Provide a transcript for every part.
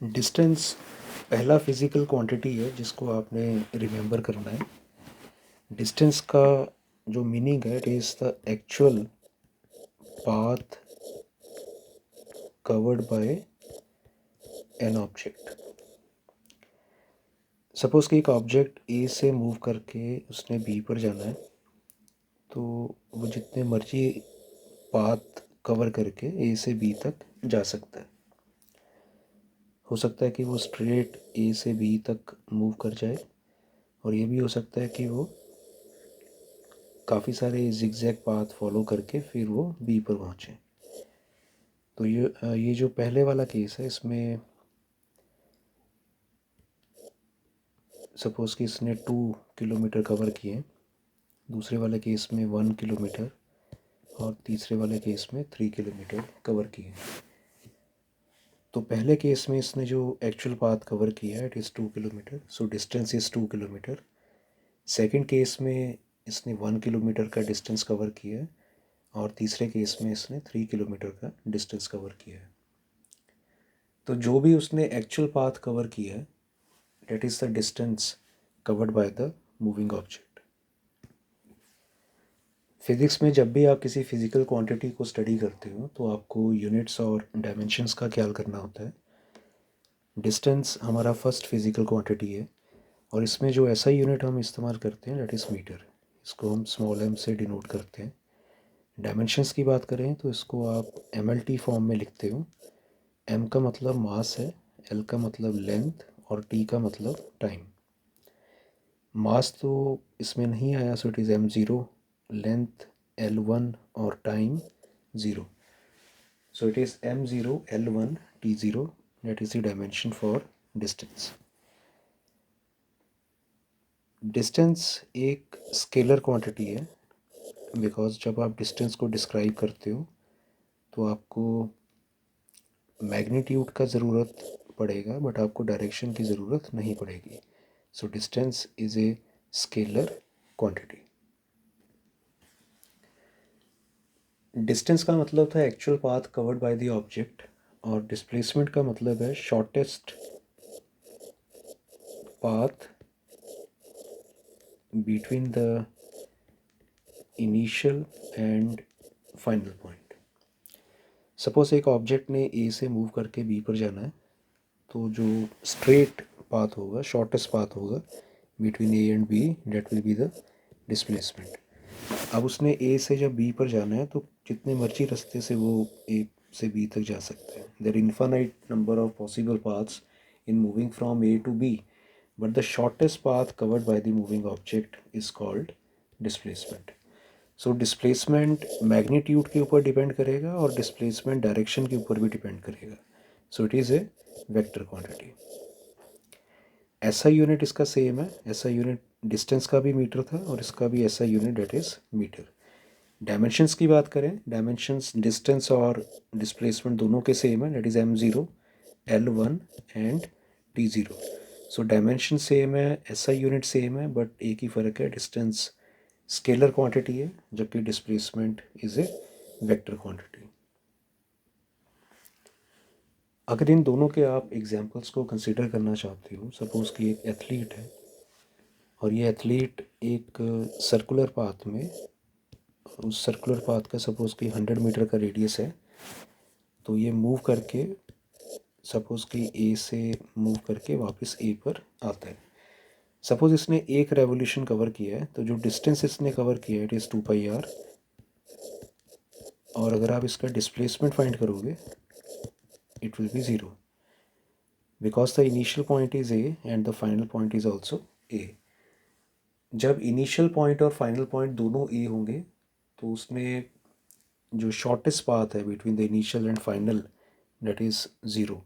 Distance पहला physical quantity है जिसको आपने रिमेंबर करना है। डिस्टेंस का जो मीनिंग है, it is the actual path covered bye an object. Suppose कि एक ऑब्जेक्ट ए से मूव करके उसने बी पर जाना है, तो वो जितने मर्जी पाथ कवर करके ए से बी तक जा सकता है। हो सकता है कि वो स्ट्रेट ए से बी तक मूव कर जाए, और ये भी हो सकता है कि वो काफ़ी सारे जिगजैग पाथ फॉलो करके फिर वो बी पर पहुँचे। तो ये जो पहले वाला केस है, इसमें सपोज़ कि इसने 2 किलोमीटर कवर किए, दूसरे वाले केस में 1 किलोमीटर, और तीसरे वाले केस में 3 किलोमीटर कवर किए। तो पहले केस में इसने जो एक्चुअल पाथ कवर किया है, it is 2 kilometre, so distance is 2 kilometre. Second case में इसने 1 किलोमीटर का डिस्टेंस कवर किया है, और तीसरे केस में इसने 3 किलोमीटर का डिस्टेंस कवर किया है। तो जो भी उसने एक्चुअल पाथ कवर किया है, that is the distance covered by the moving object. Physics में जब भी आप किसी फिज़िकल क्वांटिटी को स्टडी करते हो, तो आपको यूनिट्स और डायमेंशंस का ख्याल करना होता है। डिस्टेंस हमारा फर्स्ट फिज़िकल क्वांटिटी है, और इसमें जो ऐसा यूनिट हम इस्तेमाल करते हैं, डेट इज़ मीटर। इसको हम स्मॉल m से डिनोट करते हैं। डायमेंशंस की बात करें तो इसको आप mlt फॉर्म में लिखते हो। m का मतलब मास है, l का मतलब लेंथ, और t का मतलब टाइम। मास तो इसमें नहीं आया, so it is m0, length l1 और time 0, so it is m0 l1 t0, that is the dimension for distance. Distance एक स्केलर क्वांटिटी है, बिकॉज जब आप डिस्टेंस को डिस्क्राइब करते हो तो आपको मैग्नीट्यूड का ज़रूरत पड़ेगा, बट आपको डायरेक्शन की ज़रूरत नहीं पड़ेगी। So distance is a scalar quantity. Distance का मतलब था actual path covered by the object, और डिस्प्लेसमेंट का मतलब है shortest path between the initial and final point. Suppose एक ऑब्जेक्ट ने ए से मूव करके बी पर जाना है, तो जो स्ट्रेट पाथ होगा, शॉर्टेस्ट पाथ होगा between A and B, that will be the displacement. अब उसने ए से जब बी पर जाना है, तो जितने मर्जी रास्ते से वो ए से बी तक जा सकते हैं। There infinite number of possible paths in moving from A to B, but the shortest path covered by the moving object is called displacement. So displacement magnitude के ऊपर डिपेंड करेगा, और डिस्प्लेसमेंट डायरेक्शन के ऊपर भी डिपेंड करेगा। So it is a vector quantity. ऐसा unit इसका सेम है, ऐसा यूनिट डिस्टेंस का भी मीटर था, और इसका भी ऐसा unit, that is metre. Dimensions की बात करें, डायमेंशंस डिस्टेंस और डिस्प्लेसमेंट दोनों के सेम है, that is m0 l1 and t0। So dimension same है, ऐसा यूनिट सेम है, बट एक ही फ़र्क है, डिस्टेंस स्केलर क्वांटिटी है, जबकि displacement is a vector quantity. अगर इन दोनों के आप एग्जांपल्स को कंसिडर करना चाहते हो, सपोज़ कि एक एथलीट है, और ये एथलीट एक सर्कुलर पाथ में, उस सर्कुलर पाथ का सपोज़ कि 100 मीटर का रेडियस है, तो ये मूव करके, सपोज़ कि ए से मूव करके वापस ए पर आता है। सपोज़ इसने एक रेवोल्यूशन कवर किया है, तो जो डिस्टेंस इसने कवर किया है, इट इज़ 2πr। और अगर आप इसका डिस्प्लेसमेंट फाइंड करोगे, it will be 0, because the initial point is A and the final point is also A. जब इनिशियल पॉइंट और फाइनल पॉइंट दोनों ए होंगे, तो उसमें जो शॉर्टेस्ट पाथ है between the initial and final, that is 0,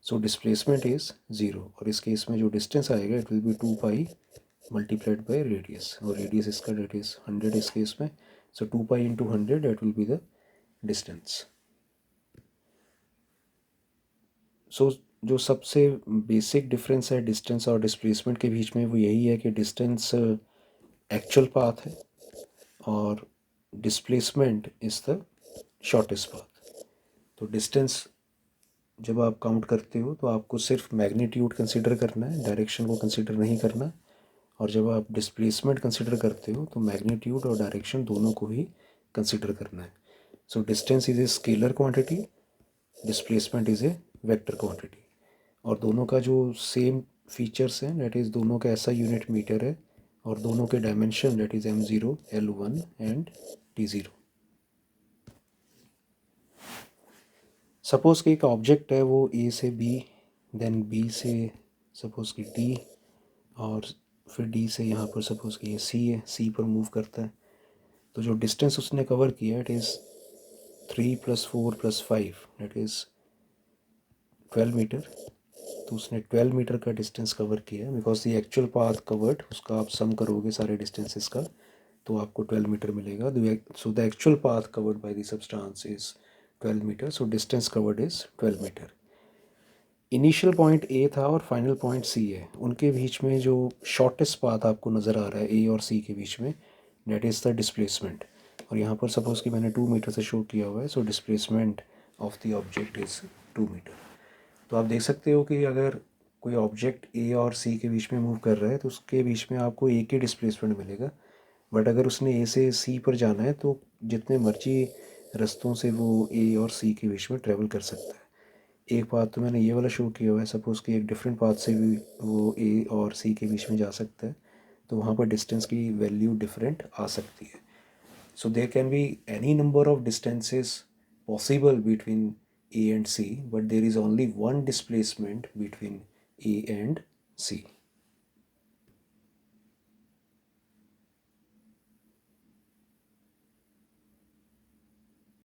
so displacement is 0। और इस केस में जो डिस्टेंस आएगा, it will be 2π multiplied by radius, और रेडियस इसका डेट इज़ 100 इस केस में, so 2π into 100, that will be the distance. So जो सबसे बेसिक डिफरेंस है डिस्टेंस और डिस्प्लेसमेंट के बीच में, वो यही है कि डिस्टेंस एक्चुअल पाथ है, और displacement is the shortest path. तो डिस्टेंस जब आप काउंट करते हो तो आपको सिर्फ मैग्नीट्यूड कंसिडर करना है, डायरेक्शन को कंसिडर नहीं करना। और जब आप डिस्प्लेसमेंट कंसिडर करते हो तो मैग्नीट्यूड और डायरेक्शन दोनों को ही कंसिडर करना है। So distance is a scalar quantity, displacement is a vector quantity. और दोनों का जो सेम फीचर्स हैं, दैट इज़ दोनों का ऐसा यूनिट मीटर है, और दोनों के dimension that is m0, l1 and t0। Suppose कि एक ऑब्जेक्ट है वो a से b, देन b से सपोज़ कि d, और फिर d से यहाँ पर सपोज़ कि ये c है, c पर मूव करता है। तो जो डिस्टेंस उसने कवर किया it is 3 + 4 + 5 that is 12 metre. तो उसने 12 मीटर का डिस्टेंस कवर किया है, because the actual path covered उसका आप सम करोगे सारे डिस्टेंसेस का तो आपको 12 मीटर मिलेगा। So the actual path covered by the substance is 12 metre, so distance covered is 12 metre. Initial point A था और फाइनल पॉइंट सी है, उनके बीच में जो शॉर्टेस्ट पाथ आपको नज़र आ रहा है ए और सी के बीच में, डेट इज़ द डिस्प्लेसमेंट। और यहाँ पर सपोज़ कि मैंने 2 मीटर से शो किया हुआ है, so displacement of the object is 2 metre. तो आप देख सकते हो कि अगर कोई ऑब्जेक्ट ए और सी के बीच में मूव कर रहा है तो उसके बीच में आपको एक ही डिस्प्लेसमेंट मिलेगा। बट अगर उसने ए से सी पर जाना है तो जितने मर्जी रास्तों से वो ए और सी के बीच में ट्रैवल कर सकता है। एक पाथ तो मैंने ये वाला शो किया हुआ है, सपोज़ कि एक डिफरेंट पाथ से भी वो ए और सी के बीच में जा सकता है, तो वहाँ पर डिस्टेंस की वैल्यू डिफरेंट आ सकती है। So there can be any number of distances possible between A and C, but there is only one displacement between A and C.